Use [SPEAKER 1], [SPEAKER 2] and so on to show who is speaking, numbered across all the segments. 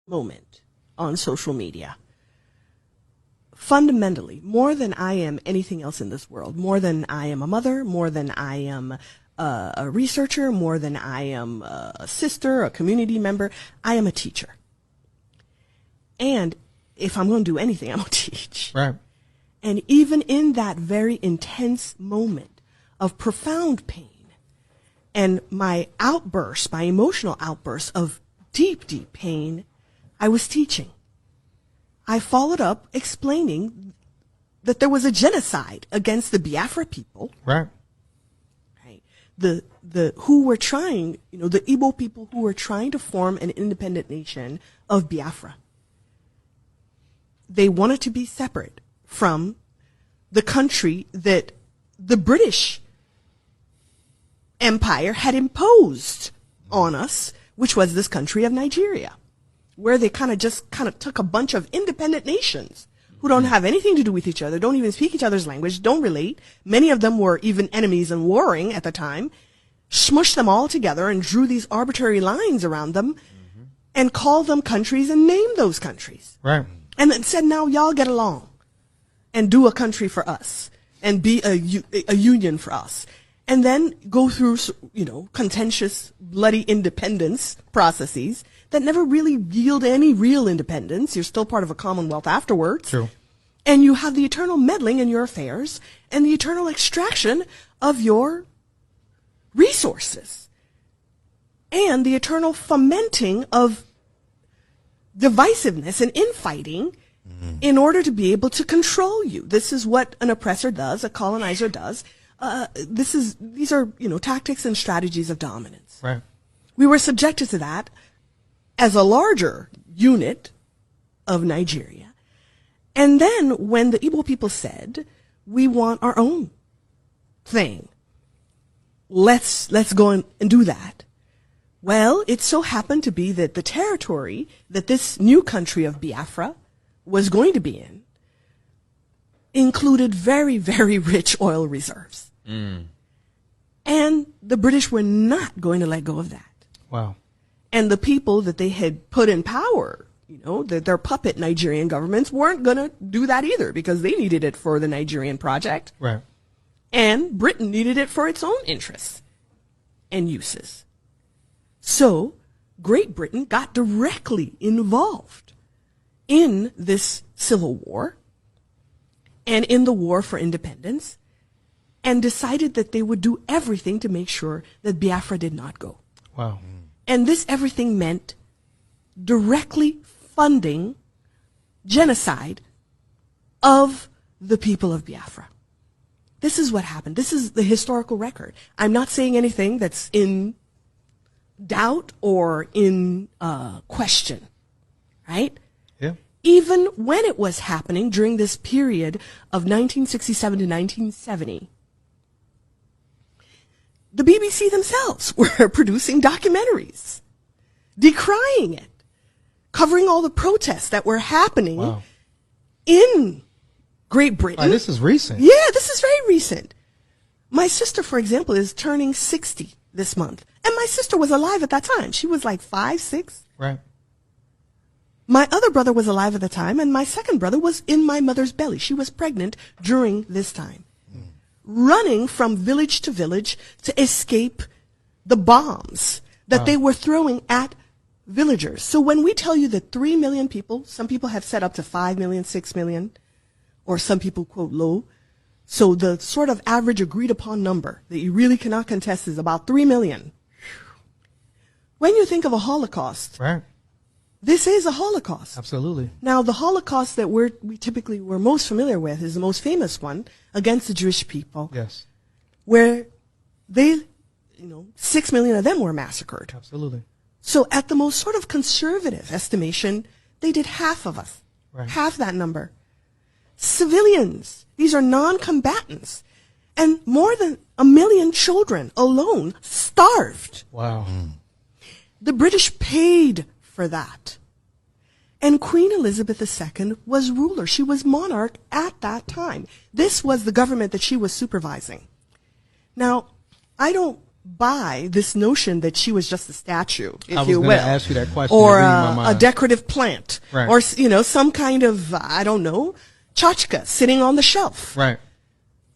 [SPEAKER 1] moment on social media. Fundamentally, more than I am anything else in this world, more than I am a mother, more than I am a researcher, more than I am a sister, a community member, I am a teacher. And if I'm going to do anything, I'm going to teach.
[SPEAKER 2] Right.
[SPEAKER 1] And even in that very intense moment of profound pain and my outburst, my emotional outburst of deep, deep pain, I was teaching. I followed up explaining that there was a genocide against the Biafra people.
[SPEAKER 2] Right.
[SPEAKER 1] Right. The who were trying, the Igbo people who were trying to form an independent nation of Biafra. They wanted to be separate from the country that the British Empire had imposed on us, which was this country of Nigeria, where they kind of took a bunch of independent nations who don't have anything to do with each other, don't even speak each other's language, don't relate. Many of them were even enemies and warring at the time, smushed them all together and drew these arbitrary lines around them and called them countries and named those countries.
[SPEAKER 2] Right.
[SPEAKER 1] And then said, now y'all get along and do a country for us and be a union for us. And then go through, contentious, bloody independence processes that never really yield any real independence. You're still part of a commonwealth afterwards.
[SPEAKER 2] True.
[SPEAKER 1] And you have the eternal meddling in your affairs and the eternal extraction of your resources and the eternal fomenting of divisiveness and infighting in order to be able to control you. This is what an oppressor does, a colonizer does. These are tactics and strategies of dominance.
[SPEAKER 2] Right.
[SPEAKER 1] We were subjected to that as a larger unit of Nigeria. And then when the Igbo people said, we want our own thing, let's go and do that. Well, it so happened to be that the territory that this new country of Biafra was going to be in included very, very rich oil reserves. And the British were not going to let go of that.
[SPEAKER 2] Wow.
[SPEAKER 1] And the people that they had put in power, their puppet Nigerian governments weren't going to do that either because they needed it for the Nigerian project.
[SPEAKER 2] Right.
[SPEAKER 1] And Britain needed it for its own interests and uses. So Great Britain got directly involved in this civil war and in the war for independence and decided that they would do everything to make sure that Biafra did not go.
[SPEAKER 2] Wow.
[SPEAKER 1] And this everything meant directly funding genocide of the people of Biafra. This is what happened. This is the historical record. I'm not saying anything that's in doubt or in question, right?
[SPEAKER 2] Yeah.
[SPEAKER 1] Even when it was happening during this period of 1967 to 1970, the BBC themselves were producing documentaries, decrying it, covering all the protests that were happening in Great Britain.
[SPEAKER 2] This is recent.
[SPEAKER 1] Yeah, this is very recent. My sister, for example, is turning 60 this month. And my sister was alive at that time. She was like 5, 6.
[SPEAKER 2] Right.
[SPEAKER 1] My other brother was alive at the time, and my second brother was in my mother's belly. She was pregnant during this time, running from village to village to escape the bombs that they were throwing at villagers. So when we tell you that 3 million people, some people have said up to 5 million, 6 million, or some people quote low. So the sort of average agreed upon number that you really cannot contest is about 3 million. When you think of a Holocaust,
[SPEAKER 2] Right.
[SPEAKER 1] this is a Holocaust.
[SPEAKER 2] Absolutely.
[SPEAKER 1] Now, the Holocaust that we typically were most familiar with is the most famous one against the Jewish people.
[SPEAKER 2] Yes.
[SPEAKER 1] Where 6 million of them were massacred.
[SPEAKER 2] Absolutely.
[SPEAKER 1] So at the most sort of conservative estimation, they did half of us.
[SPEAKER 2] Right.
[SPEAKER 1] Half that number. Civilians, these are non-combatants. And more than 1 million children alone starved.
[SPEAKER 2] Wow.
[SPEAKER 1] The British paid for that. And Queen Elizabeth II was ruler. She was monarch at that time. This was the government that she was supervising. Now, I don't by this notion that she was just a statue, if
[SPEAKER 2] I was
[SPEAKER 1] you
[SPEAKER 2] going
[SPEAKER 1] will.
[SPEAKER 2] to ask you that question.
[SPEAKER 1] Or
[SPEAKER 2] Reading my
[SPEAKER 1] a
[SPEAKER 2] mind.
[SPEAKER 1] decorative plant.
[SPEAKER 2] Right.
[SPEAKER 1] Or, some kind of, I don't know, tchotchke sitting on the shelf.
[SPEAKER 2] Right.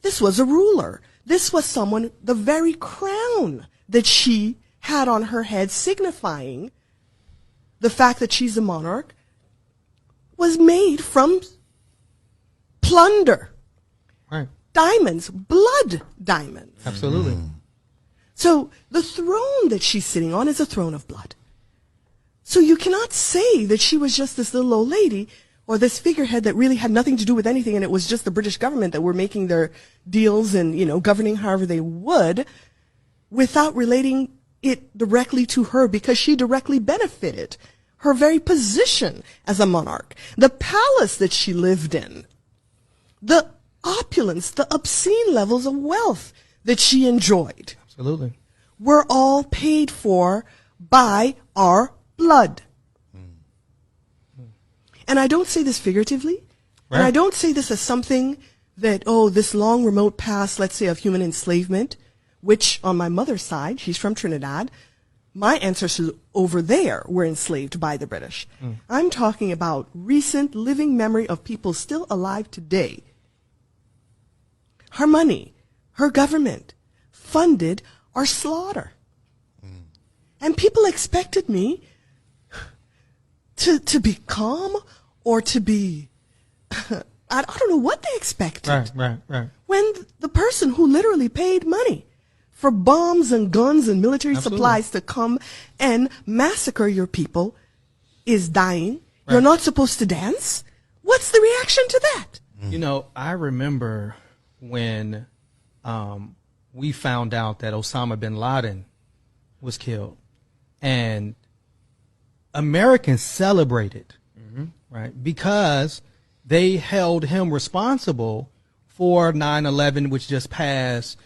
[SPEAKER 1] This was a ruler. This was someone, the very crown that she had on her head, signifying the fact that she's a monarch, was made from plunder.
[SPEAKER 2] Right.
[SPEAKER 1] Diamonds, blood diamonds.
[SPEAKER 2] Absolutely.
[SPEAKER 1] So the throne that she's sitting on is a throne of blood. So you cannot say that she was just this little old lady or this figurehead that really had nothing to do with anything, and it was just the British government that were making their deals and, governing however they would, without relating it directly to her, because she directly benefited her very position as a monarch. The palace that she lived in, the opulence, the obscene levels of wealth that she enjoyed,
[SPEAKER 2] Absolutely.
[SPEAKER 1] were all paid for by our blood. And I don't say this figuratively.
[SPEAKER 2] Right.
[SPEAKER 1] And I don't say this as something that, this long remote past, let's say, of human enslavement, which on my mother's side, she's from Trinidad, my ancestors over there were enslaved by the British. I'm talking about recent living memory of people still alive today. Her money, her government funded our slaughter. And people expected me to be calm or to be, I don't know what they expected.
[SPEAKER 2] Right.
[SPEAKER 1] When the person who literally paid money for bombs and guns and military
[SPEAKER 2] Absolutely.
[SPEAKER 1] supplies to come and massacre your people is dying.
[SPEAKER 2] Right.
[SPEAKER 1] You're not supposed to dance. What's the reaction to that?
[SPEAKER 2] I remember when we found out that Osama bin Laden was killed, and Americans celebrated, right, because they held him responsible for 9/11, which just passed,